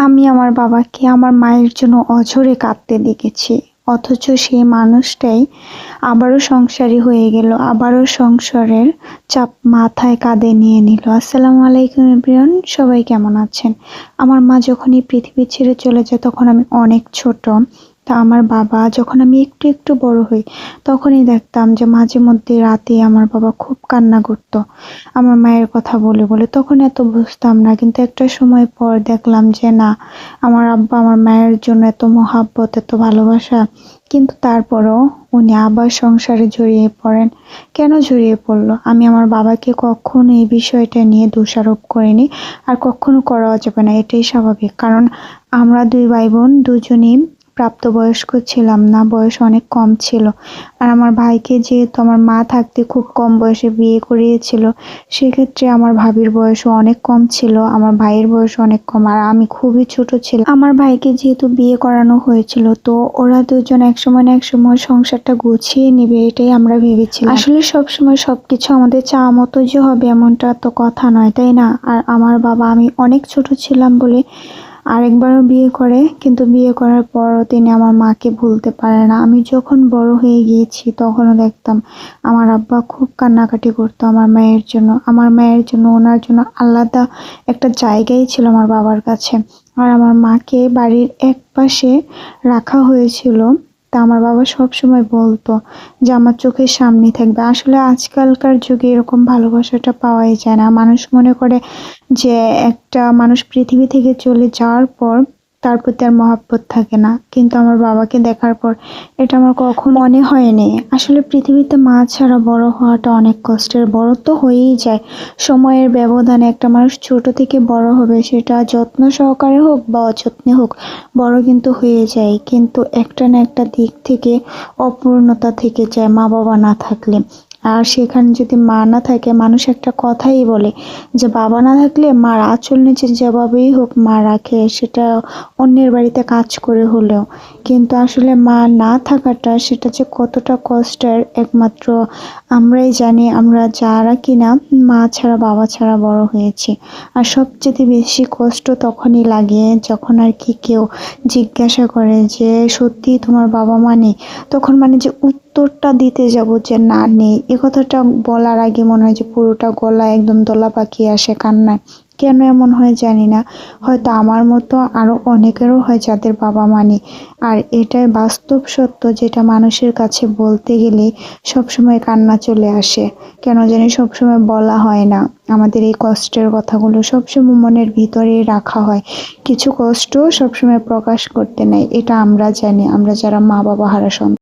আমি আমার বাবাকে আমার মায়ের জন্য অঝরে কাঁদতে দেখেছি। অথচ সেই মানুষটাই আবারও সংসারী হয়ে গেল, আবারও সংসারের চাপ মাথায় কাঁধে নিয়ে নিল। আসসালামু আলাইকুম এভরিওয়ান, সবাই কেমন আছেন? আমার মা যখন এই পৃথিবী ছেড়ে চলে যায় তখন আমি অনেক ছোট। তা আমার বাবা যখন আমি একটু একটু বড় হই তখনই দেখতাম যে মাঝে মধ্যে রাতে আমার বাবা খুব কান্না করত আমার মায়ের কথা বলে বলে। তখন এত বুঝতাম না, কিন্তু একটা সময় পর দেখলাম যে না, আমার আব্বা আমার মায়ের জন্য এত মহাব্বত, এত ভালোবাসা, কিন্তু তারপরও উনি আবার সংসারে জড়িয়ে পড়েন। কেন জড়িয়ে পড়লো? আমি আমার বাবাকে কখনো এই বিষয়টা নিয়ে দোষারোপ করিনি, আর কখনো করাও যাবে না, এটাই স্বাভাবিক। কারণ আমরা দুই ভাই বোন দুজনেই প্রাপ্তবয়স্ক ছিলাম না, বয়স অনেক কম ছিল। আর আমার ভাইকে যেহেতু আমার মা থাকতে খুব কম বয়সে বিয়ে করিয়েছিল, সেক্ষেত্রে আমার ভাবির বয়সও অনেক কম ছিল, আমার ভাইয়ের বয়সও অনেক কম, আর আমি খুবই ছোট ছিলাম। আমার ভাইকে যেহেতু বিয়ে করানো হয়েছিল, তো ওরা দুজন একসময় না একসময় সংসারটা গুছিয়ে নেবে, এটাই আমরা ভেবেছিলাম। আসলে সবসময় সবকিছু আমাদের চাওয়া মতো যে হবে এমনটা তো কথা নয়, তাই না? আর আমার বাবা, আমি অনেক ছোট ছিলাম বলে আরেকবারও বিয়ে করে, কিন্তু বিয়ে করার পরও তিনি আমার মাকে ভুলতে পারে না। আমি যখন বড় হয়ে গিয়েছি তখনও দেখতাম আমার আব্বা খুব কান্নাকাটি করতো আমার মায়ের জন্য। আমার মায়ের জন্য, ওনার জন্য আলাদা একটা জায়গাই ছিল আমার বাবার কাছে। আর আমার মাকে বাড়ির এক পাশে রাখা হয়েছিল। তা আমার বাবা সবসময় বলতো যে আমার চোখের সামনে থাকবে। আসলে আজকালকার যুগে এরকম ভালোবাসাটা পাওয়াই যায় না। মানুষ মনে করে যে একটা মানুষ পৃথিবী থেকে চলে যাওয়ার পর তার প্রতি আর মহাব্বত থাকে না, কিন্তু আমার বাবাকে দেখার পর এটা আমার কখনো মনে হয়নি। আসলে পৃথিবীতে মা ছাড়া বড় হওয়াটা অনেক কষ্টের। বড় তো হয়েই যায়, সময়ের ব্যবধানে একটা মানুষ ছোট থেকে বড় হবে, সেটা যত্ন সহকারে হোক বা অযত্নে হোক, বড় কিন্তু হয়ে যায়। কিন্তু একটা না একটা দিক থেকে অপূর্ণতা থেকে যায় মা বাবা না থাকলে। আর সেখানে যদি মা না থাকে, মানুষ একটা কথাই বলে যে বাবা না থাকলে মার আঁচল নিচে যেভাবেই হোক মা রাখে, সেটা অন্যের বাড়িতে কাজ করে হলেও। কিন্তু আসলে মা না থাকাটা, সেটা যে কতটা কষ্টের একমাত্র আমরাই জানি, আমরা যারা কিনা মা ছাড়া বাবা ছাড়া বড় হয়েছি। আর সবচেয়ে বেশি কষ্ট তখনই লাগে যখন আর কি কেউ জিজ্ঞাসা করে যে সত্যি তোমার বাবা মা নেই। তখন মানে যে উত্তরটা দিতে যাব যে না নেই, এ কথাটা বলার আগে মনে হয় যে পুরোটা গলা একদম দলা পাকিয়ে আসে কান্নায়। কেন এমন হয় জানি না, হয়তো আমার মতো আরো অনেকেরও হয় যাদের বাবা মা নেই। আর এটাই বাস্তব সত্য, যেটা মানুষের কাছে বলতে গেলে সবসময় কান্না চলে আসে। কেন জানি সবসময় বলা হয় না, আমাদের এই কষ্টের কথাগুলো সবসময় মনের ভিতরেই রাখা হয়। কিছু কষ্ট সবসময় প্রকাশ করতে নাই, এটা আমরা জানি, আমরা যারা মা বাবা হারা সন্তান।